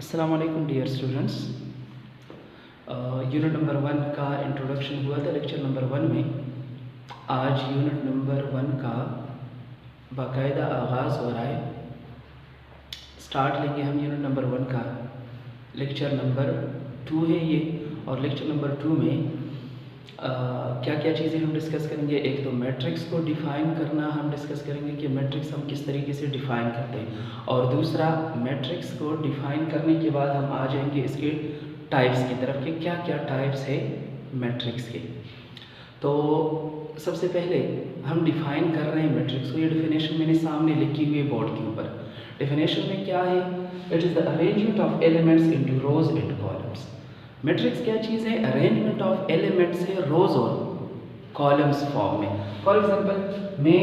अस्सलाम वालेकुम dear students. Unit number 1 का इंट्रोडक्शन हुआ था लेक्चर नंबर 1 में। आज यूनिट नंबर 1 का बाकायदा आगाज़ हो रहा है। स्टार्ट लेंगे हम यूनिट नंबर 1 का। लेक्चर नंबर 2 है ये, और लेक्चर नंबर 2 में क्या क्या चीज़ें हम डिस्कस करेंगे। एक तो मैट्रिक्स को डिफ़ाइन करना हम डिस्कस करेंगे कि मैट्रिक्स हम किस तरीके से डिफ़ाइन करते हैं, और दूसरा मैट्रिक्स को डिफ़ाइन करने के बाद हम आ जाएंगे इसके टाइप्स की तरफ कि क्या क्या टाइप्स है मैट्रिक्स के। तो सबसे पहले हम डिफ़ाइन कर रहे हैं मैट्रिक्स को। ये डिफिनेशन मैंने सामने लिखी हुई है बोर्ड के ऊपर। डिफिनेशन में क्या है? It is the arrangement of elements into rose and columns. Matrix क्या चीज़ है? अरेंजमेंट ऑफ एलिमेंट्स है रोज और कॉलम्स फॉर्म में। फॉर एग्जांपल मैं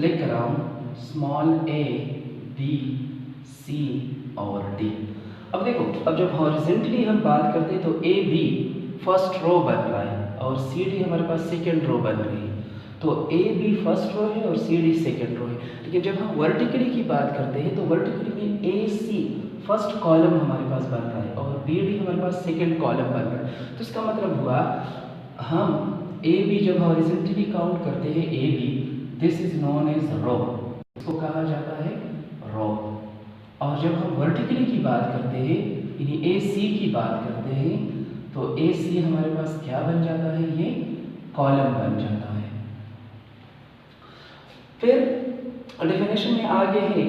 लिख रहा हूँ स्मॉल a b c और d। अब देखो, अब जब हॉरिजेंटली हम बात करते हैं तो a b फर्स्ट रो बन रहा है और सी डी हमारे पास सेकेंड रो बन रही है। तो ए बी फर्स्ट रो है और सी डी सेकेंड रो है। लेकिन जब हम वर्टिकली की बात करते हैं तो वर्टिकली में ए सी फर्स्ट कॉलम हमारे पास बन रहा है और बी डी हमारे पास सेकेंड कॉलम बन रहा है। तो इसका मतलब हुआ हम ए बी जब हॉरिजेंटली काउंट करते हैं A B, this is known as row, इसको कहा जाता है रो। और जब हम वर्टिकली की बात करते हैं यानी ए सी की बात करते हैं तो ए सी हमारे पास क्या बन जाता है? ये कॉलम बन जाता है। फिर डेफिनेशन में आगे है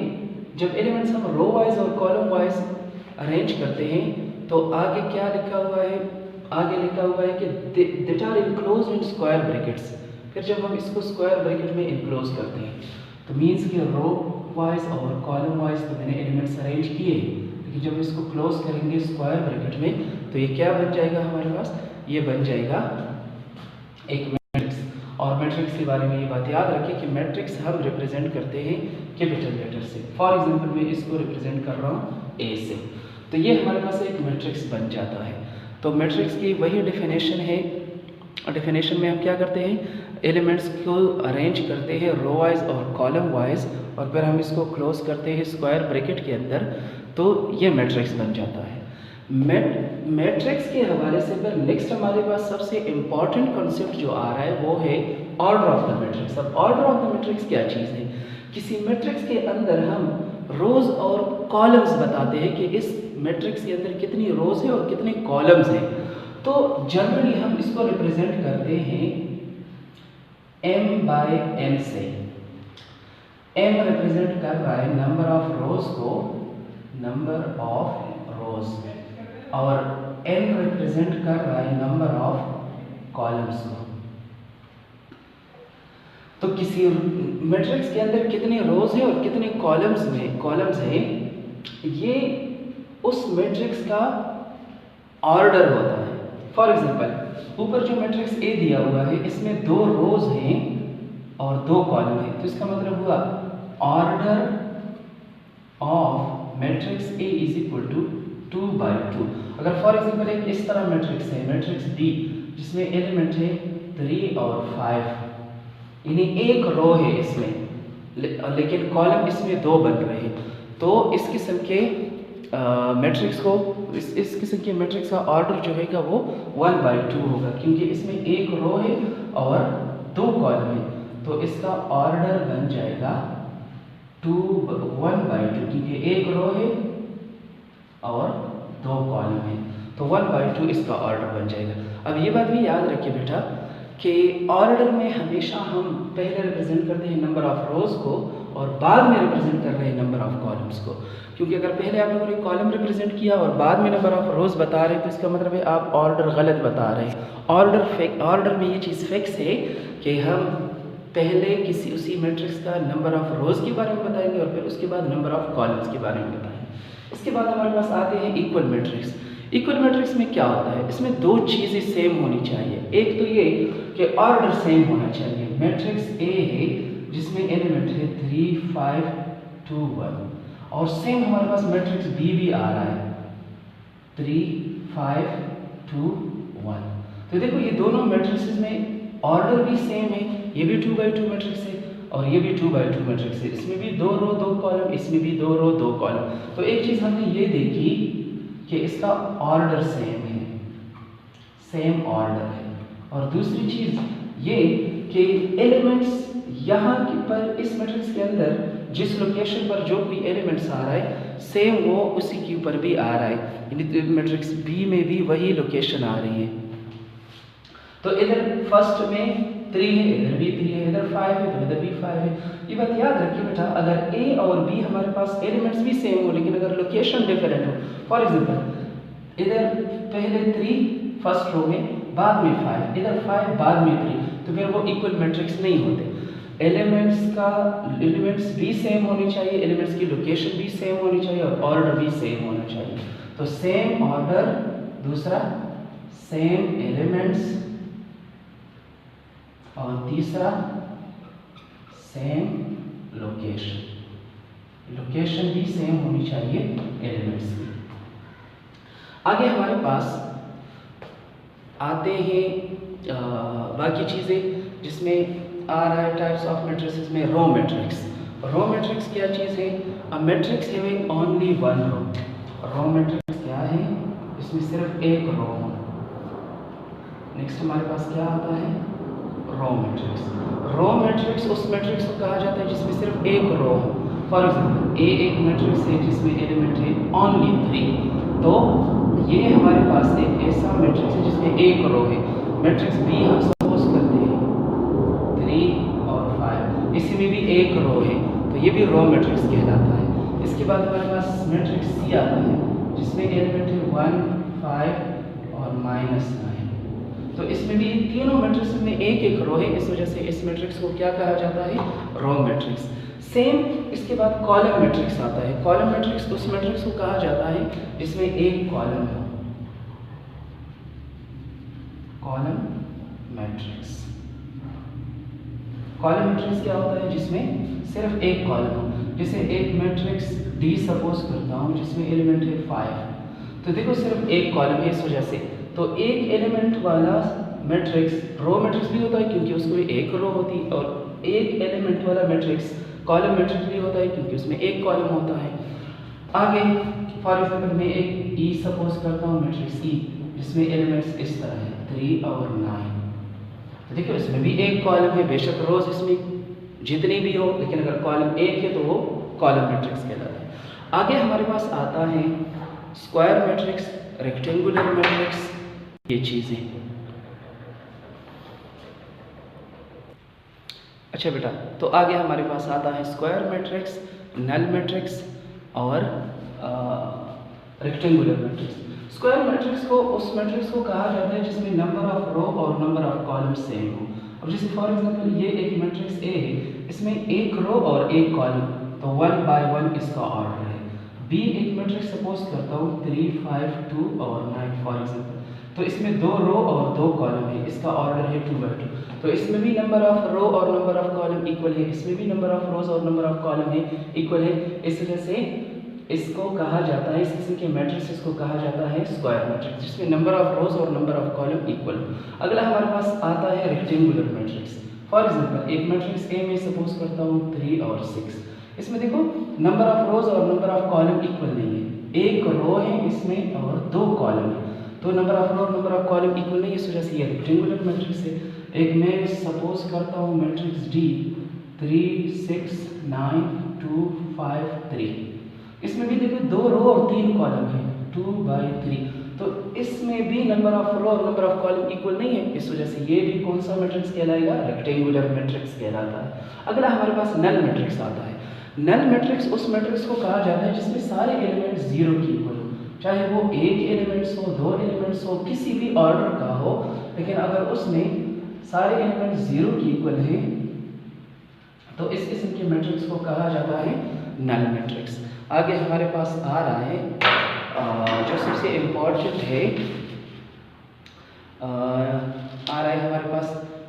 जब एलिमेंट्स हम रो वाइज और कॉलम वाइज अरेंज करते हैं तो आगे क्या लिखा हुआ है? आगे लिखा हुआ है कि that are enclosed in square brackets. फिर जब हम इसको स्क्वायर ब्रैकेट में इनक्लोज करते हैं तो मीन्स कि रो वाइज और कॉलम वाइज तो मैंने एलिमेंट्स अरेंज किए, लेकिन जब इसको क्लोज करेंगे स्क्वायर ब्रैकेट में तो ये क्या बन जाएगा हमारे पास? ये बन जाएगा एक मैट्रिक्स। और मैट्रिक्स के बारे में ये बात याद रखें कि मैट्रिक्स हम रिप्रेजेंट करते हैं कैपिटल लेटर से। फॉर एग्जांपल मैं इसको रिप्रेजेंट कर रहा हूँ ए से, तो ये हमारे पास एक मैट्रिक्स बन जाता है। तो मैट्रिक्स की वही डेफिनेशन है। डेफिनेशन में हम क्या करते हैं? एलिमेंट्स को अरेंज करते हैं रो वाइज और कॉलम वाइज, और फिर हम इसको क्लोज करते हैं स्क्वायर ब्रैकेट के अंदर, तो ये मैट्रिक्स बन जाता है। मैट्रिक्स के हवाले से फिर नेक्स्ट हमारे पास सबसे इम्पॉर्टेंट कॉन्सेप्ट जो आ रहा है वो है ऑर्डर ऑफ द मैट्रिक्स। अब ऑर्डर ऑफ द मैट्रिक्स क्या चीज़ है? किसी मैट्रिक्स के अंदर हम रोज और कॉलम्स बताते हैं कि इस मैट्रिक्स के अंदर कितनी रोज है और कितने कॉलम्स हैं। तो जनरली हम इसको रिप्रेजेंट करते हैं m बाय n से। m रिप्रेजेंट कर रहा है नंबर ऑफ रोज को, नंबर ऑफ रोज, और n रिप्रेजेंट कर रहा है नंबर ऑफ कॉलम्स को। तो किसी मैट्रिक्स के अंदर कितने रोज हैं और कितने कॉलम्स हैं, ये उस मैट्रिक्स का ऑर्डर होता है। फॉर एग्जांपल ऊपर जो मैट्रिक्स ए दिया हुआ है इसमें 2 रोज हैं और 2 कॉलम हैं, तो इसका मतलब हुआ order of matrix A is equal to 2/2। अगर फॉर एग्जांपल एक इस तरह मैट्रिक्स है, मैट्रिक्स डी, जिसमें एलिमेंट है 3 और 5, यानी एक रो है इसमें लेकिन कॉलम इसमें 2 बन रहे हैं, तो इस किस्म के मैट्रिक्स को इस किस्म के मैट्रिक्स का ऑर्डर जो है वो 1/2 होगा, क्योंकि इसमें एक रो है और 2 कॉलम है, तो इसका ऑर्डर बन जाएगा 1/2, क्योंकि एक रो है और 2 कॉलम है, तो 1/2 इसका ऑर्डर बन जाएगा। अब ये बात भी याद रखिए बेटा कि ऑर्डर में हमेशा हम पहले रिप्रेजेंट करते हैं नंबर ऑफ रोज को और बाद में रिप्रेजेंट कर रहे हैं नंबर ऑफ कॉलम्स को, क्योंकि अगर पहले आप लोगों ने कॉलम रिप्रेजेंट किया और बाद में नंबर ऑफ रोज बता रहे हैं तो इसका मतलब है आप ऑर्डर गलत बता रहे हैं। ऑर्डर में ये चीज़ फिक्स है कि हम पहले उसी मैट्रिक्स का नंबर ऑफ रोज के बारे में बताएंगे और फिर उसके बाद नंबर ऑफ कॉलम्स के बारे में बताएंगे। इसके बाद हमारे पास आते हैं इक्वल मैट्रिक्स। इक्वल मैट्रिक्स में क्या होता है? इसमें 2 चीज़ें सेम होनी चाहिए। एक तो ये कि ऑर्डर सेम होना चाहिए। मैट्रिक्स ए है जिसमें एलिमेंट है 3 5 2 1, और सेम हमारे पास मैट्रिक्स बी भी आ रहा है 3 5 2 1। तो देखो ये दोनों मैट्रिक्स में ऑर्डर भी सेम है, ये भी 2/2 मैट्रिक्स है और ये भी 2/2 मैट्रिक्स है। इसमें भी 2 रो 2 कॉलम, इसमें भी 2 रो 2 कॉलम। तो एक चीज़ हमने ये देखी कि इसका ऑर्डर सेम है, सेम ऑर्डर है। और दूसरी चीज़ ये कि एलिमेंट्स यहाँ पर इस मैट्रिक्स के अंदर जिस लोकेशन पर जो कोई एलिमेंट्स आ रहा है सेम वो उसी के ऊपर भी आ रहा है, यानी मैट्रिक्स बी में भी वही लोकेशन आ रही है। तो इधर फर्स्ट में 3 है, इधर भी 3 है, इधर 5 है तो इधर भी 5 है। ये बात याद रखिए बेटा, अगर ए और बी हमारे पास एलिमेंट्स भी सेम हो लेकिन अगर लोकेशन डिफरेंट हो, फॉर एग्जांपल इधर पहले 3 फर्स्ट रो में, बाद में 5, इधर 5 बाद में 3, तो फिर वो इक्वल मैट्रिक्स नहीं होते। एलिमेंट्स भी सेम होनी चाहिए, एलिमेंट्स की लोकेशन भी सेम होनी चाहिए और ऑर्डर भी सेम होना चाहिए। तो सेम ऑर्डर, दूसरा सेम एलिमेंट्स और तीसरा सेम लोकेशन, लोकेशन भी सेम होनी चाहिए एलिमेंट्स की। आगे हमारे पास आते हैं बाकी चीज़ें जिसमें आ रहा है टाइप्स ऑफ मैट्रिसेस में रो मैट्रिक्स। रो मैट्रिक्स क्या चीज़ है? A matrix having only one row. Row matrix क्या है? इसमें सिर्फ एक रो हो। नेक्स्ट हमारे पास क्या आता है? Row matrix. रो मैट्रिक्स उस मैट्रिक्स को कहा जाता है जिसमें सिर्फ एक रो हो। फॉर एग्जाम्पल ए एक मैट्रिक्स है जिसमें एलिमेंट है ओनली 3, तो ये हमारे पास एक ऐसा मैट्रिक्स है जिसमें एक रो है। मैट्रिक्स बी हम सपोज करते हैं 3 और 5, इसी में भी एक रो है तो ये भी रो मैट्रिक्स कहलाता है। इसके बाद हमारे पास मैट्रिक्स सी आता है जिसमें एलिमेंट है 1, 5 और -9, तो इसमें भी तीनों मैट्रिक्स में एक एक रो है, इस वजह से इस मैट्रिक्स को क्या कहा जाता है? Row matrix. सेम इसके बाद कॉलम मैट्रिक्स आता है। कॉलम मैट्रिक्स उस मैट्रिक्स को कहा जाता है जिसमें एक कॉलम हो। Column matrix. कॉलम मैट्रिक्स क्या होता है? जिसमें सिर्फ एक कॉलम हो। जैसे एक मैट्रिक्स डी सपोज करता हूँ जिसमें एलिमेंट है 5, तो देखो सिर्फ एक कॉलम है इस वजह से, तो एक एलिमेंट वाला मैट्रिक्स रो मैट्रिक्स भी होता है क्योंकि उसमें एक रो होती है, और एक एलिमेंट वाला मैट्रिक्स कॉलम मैट्रिक्स भी होता है क्योंकि उसमें एक कॉलम होता है। आगे फॉर एग्जाम्पल मैं एक ई सपोज करता हूँ मैट्रिक्स ई जिसमें एलिमेंट्स इस तरह है 3 और 9, तो देखो इसमें भी एक कॉलम है, बेशक रोज इसमें जितनी भी हो लेकिन अगर कॉलम एक है तो वो कॉलम मैट्रिक्स कहलाता है। आगे हमारे पास आता है स्क्वायर मैट्रिक्स, रेक्टेंगुलर मैट्रिक्स, ये चीज़ें। अच्छा बेटा, तो आगे हमारे पास आता है स्क्वायर मैट्रिक्स, नल मैट्रिक्स और रेक्टेंगुलर मैट्रिक्स। स्क्वायर मैट्रिक्स को उस मैट्रिक्स को कहा जाता है जिसमें नंबर ऑफ रो और नंबर ऑफ कॉलम सेम हो। अब जैसे फॉर एग्जांपल ये एक मैट्रिक्स ए है, इसमें एक रो और एक कॉलम, तो 1 by 1 इसका ऑर्डर है। बी एक मैट्रिक्स सपोज करता हूँ 3, 5, 2 और 9 फॉर एग्जांपल, तो इसमें 2 रो और 2 कॉलम है, इसका ऑर्डर है 2 by 2, तो इसमें भी नंबर ऑफ रो और नंबर ऑफ कॉलम इक्वल है, इसमें भी नंबर ऑफ रोज और नंबर ऑफ कॉलम है इक्वल है। इस वजह से इसको कहा जाता है, इस किस्म के मैट्रिक्स को कहा जाता है स्क्वायर मैट्रिक्स जिसमें नंबर ऑफ रोज और नंबर ऑफ कॉलम इक्वल। अगला हमारे पास आता है रेक्टेंगुलर मैट्रिक्स। फॉर एग्जांपल एक मैट्रिक्स ए में सपोज करता हूँ 3 और 6, इसमें देखो नंबर ऑफ रोज और नंबर ऑफ कॉलम इक्वल नहीं है, एक रो है इसमें और 2 कॉलम है, तो नंबर ऑफ रो और नंबर ऑफ कॉलम इक्वल नहीं, इस वजह से ये रेक्टेंगुलर मैट्रिक्स है। एक मैं सपोज करता हूँ मैट्रिक्स डी 3, 6, 9, 2, 5, 3, इसमें भी देखो 2 रो और 3 कॉलम है 2 by 3, तो इसमें भी नंबर ऑफ रो और नंबर ऑफ कॉलम इक्वल नहीं है, इस वजह से ये भी कौन सा मैट्रिक्स कहलाएगा? रेक्टेंगुलर मैट्रिक्स कहलाता है। अगला हमारे पास नल मैट्रिक्स आता है। नल मैट्रिक्स उस मैट्रिक्स को कहा जाता है जिसमें सारे एलिमेंट्स 0 की इक्वल हो, चाहे वो एक एलिमेंट्स हो, 2 एलिमेंट्स हो, किसी भी ऑर्डर का हो, लेकिन अगर उसमें सारे एलिमेंट्स 0 की इक्वल है तो इस किस्म के मैट्रिक्स को कहा जाता है नल मैट्रिक्स। आगे हमारे पास आ रहा है जो सबसे इम्पोर्टेंट है, आ रहा है हमारे पास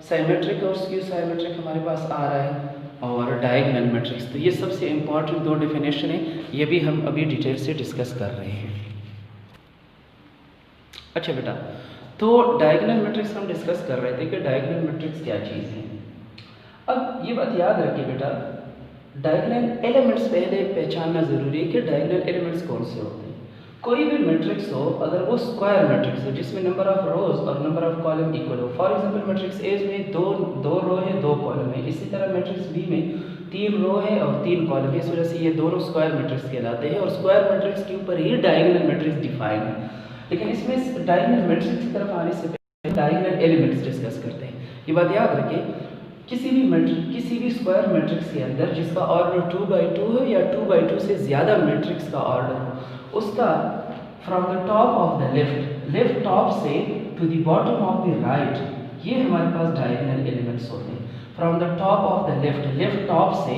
साइमेट्रिक और स्क्यू साइमेट्रिक हमारे पास आ रहा है, और डायगोनल मैट्रिक्स। तो ये सबसे इम्पोर्टेंट 2 डेफिनेशन है, ये भी हम अभी डिटेल से डिस्कस कर रहे हैं। अच्छा बेटा, तो डायगोनल मैट्रिक्स हम डिस्कस कर रहे थे कि डायगोनल मैट्रिक्स क्या चीज़ है। अब ये बात याद रखिए बेटा, डायगोनल एलिमेंट्स पहले पहचानना ज़रूरी है कि डायगोनल एलिमेंट्स कौन से होते हैं। कोई भी मैट्रिक्स हो, अगर वो स्क्वायर मैट्रिक्स हो जिसमें नंबर ऑफ रोज और नंबर ऑफ कॉलम इक्वल हो, फॉर एग्जांपल मैट्रिक्स ए में दो रो है, 2 कॉलम है, इसी तरह मैट्रिक्स बी में 3 रो है और 3 कॉलम है, इस वजह से ये दोनों स्क्वायर मैट्रिक्स कहलाते हैं और स्क्वायर मैट्रिक्स के ऊपर ही डायगोनल मैट्रिक्स डिफाइन है। लेकिन इसमें डायगोनल मैट्रिक्स की तरफ आने से पहले डायगोनल एलिमेंट्स डिस्कस करते हैं। ये बात याद रखें, किसी भी स्क्वायर मैट्रिक्स के अंदर जिसका ऑर्डर 2/2 हो या 2/2 से ज़्यादा मैट्रिक्स का ऑर्डर हो, उसका from the top of the left top से to the bottom of the right, ये हमारे पास डायगोनल एलिमेंट्स होते हैं। From the top of the left top से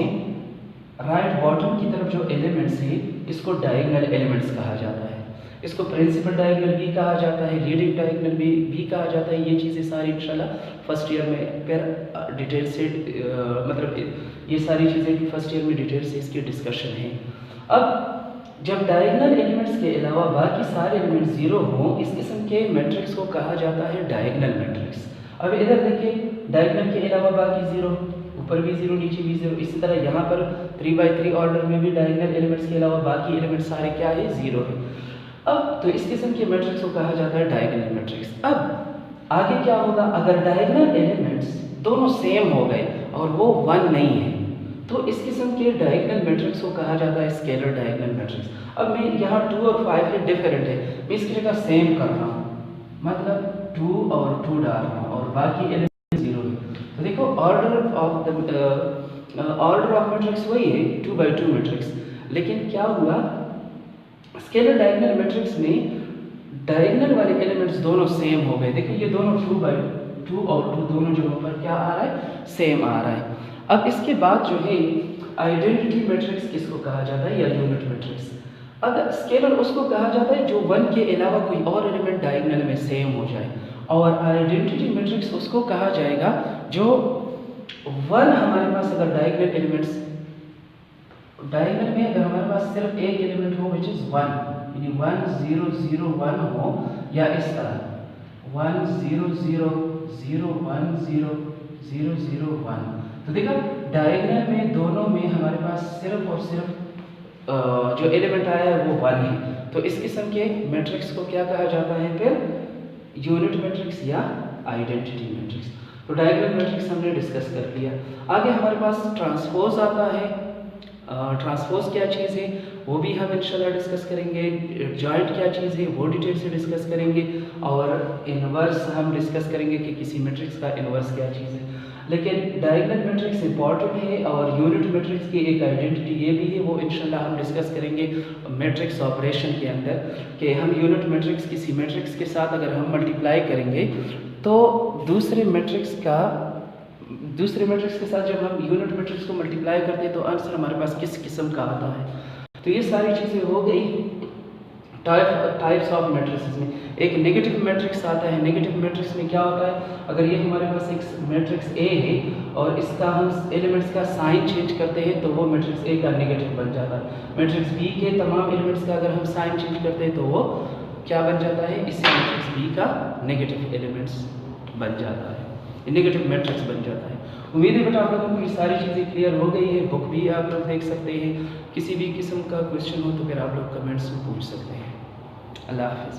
राइट बॉटम की तरफ जो एलिमेंट्स हैं, इसको डायगोनल एलिमेंट्स कहा जाता है। इसको प्रिंसिपल डायगोनल भी कहा जाता है, लीडिंग डायगोनल भी कहा जाता है। ये चीज़ें सारी इंशाल्लाह फर्स्ट ईयर में फिर डिटेल से मतलब ये सारी चीज़ें फर्स्ट ईयर में डिटेल से इसकी डिस्कशन है। अब जब डायगोनल एलिमेंट्स के अलावा बाकी सारे एलिमेंट्स जीरो हों, इस किस्म के मैट्रिक्स को कहा जाता है डायगोनल मैट्रिक्स। अब इधर देखिए, डायगोनल के अलावा बाकी जीरो, ऊपर भी जीरो नीचे भी जीरो, इसी तरह यहाँ पर 3/3 ऑर्डर में भी डायगोनल एलिमेंट्स के अलावा बाकी एलिमेंट्स सारे क्या है, जीरो है। अब तो इस किस्म के मैट्रिक्स को कहा जाता है डायगोनल मैट्रिक्स। अब आगे क्या होगा, अगर डायगोनल एलिमेंट्स दोनों सेम हो गए और वो 1 नहीं है, तो इस किस्म के डायगोनल मैट्रिक्स को कहा जाता है स्केलर डायगोनल मैट्रिक्स। अब मैं यहाँ 2 और 5 है, डिफरेंट है, मैं इसकी जगह सेम कर रहा हूँ, मतलब 2 और 2 डाल रहा हूँ और बाकी एलिमेंट जीरो है। तो देखो ऑर्डर ऑफ मैट्रिक्स वही है 2/2 मैट्रिक्स, लेकिन क्या हुआ, स्केलर डायगोनल मैट्रिक्स में डायगोनल वाले एलिमेंट्स दोनों सेम हो गए। देखो ये दोनों 2/2 और 2 दोनों जगहों पर क्या आ रहा है, सेम आ रहा है। अब इसके बाद जो है आइडेंटिटी मैट्रिक्स किसको कहा जाता है, या यूनिट मैट्रिक्स। अगर स्केलर उसको कहा जाता है जो 1 के अलावा कोई और एलिमेंट डायगोनल में सेम हो जाए, और आइडेंटिटी मैट्रिक्स उसको कहा जाएगा जो 1 हमारे पास अगर डायगोनल एलिमेंट्स डायगोनल में अगर हमारे पास सिर्फ एक एलिमेंट हो विच इज 1, यानी 1 0 0 1 हो, या इस तरह 1 0 0 0 1 0 0 0 1, तो देखा डायगोनल में दोनों में हमारे पास सिर्फ और सिर्फ जो एलिमेंट आया है वो 1 है। तो इस किस्म के मैट्रिक्स को क्या कहा जाता है, फिर यूनिट मैट्रिक्स या आइडेंटिटी मैट्रिक्स। तो डायगोनल मैट्रिक्स हमने डिस्कस कर लिया। आगे हमारे पास ट्रांसपोज आता है। ट्रांसपोज क्या चीज़ है वो भी हम इंशाल्लाह डिस्कस करेंगे। जॉइंट क्या चीज़ है वो डिटेल से डिस्कस करेंगे, और इनवर्स हम डिस्कस करेंगे कि किसी मैट्रिक्स का इनवर्स क्या चीज़ है। लेकिन डायगोनल मैट्रिक्स इंपॉर्टेंट है, और यूनिट मैट्रिक्स की एक आइडेंटिटी ये भी है, वो इंशाल्लाह हम डिस्कस करेंगे मैट्रिक्स ऑपरेशन के अंदर, कि हम यूनिट मैट्रिक्स किसी मैट्रिक्स के साथ अगर हम मल्टीप्लाई करेंगे तो दूसरे मैट्रिक्स के साथ जब हम यूनिट मैट्रिक्स को मल्टीप्लाई करते हैं तो आंसर हमारे पास किस किस्म का आता है। तो ये सारी चीज़ें हो गई टाइप्स ऑफ मैट्रिक्स में। एक नेगेटिव मैट्रिक्स आता है। नेगेटिव मैट्रिक्स में क्या होता है, अगर ये हमारे पास एक मैट्रिक्स ए है और इसका हम एलिमेंट्स का साइन चेंज करते हैं तो वो मैट्रिक्स ए का नेगेटिव बन जाता है। मैट्रिक्स बी के तमाम एलिमेंट्स का अगर हम साइन चेंज करते हैं तो वो क्या बन जाता है, इसी मैट्रिक्स बी का नेगेटिव एलिमेंट्स बन जाता है, नेगेटिव मैट्रिक्स बन जाता है। उम्मीद है बेटा आप लोगों को ये सारी चीज़ें क्लियर हो गई है। बुक भी आप लोग देख सकते हैं। किसी भी किस्म का क्वेश्चन हो तो फिर आप लोग कमेंट्स में पूछ सकते हैं। अल्लाह हाफ़िज़।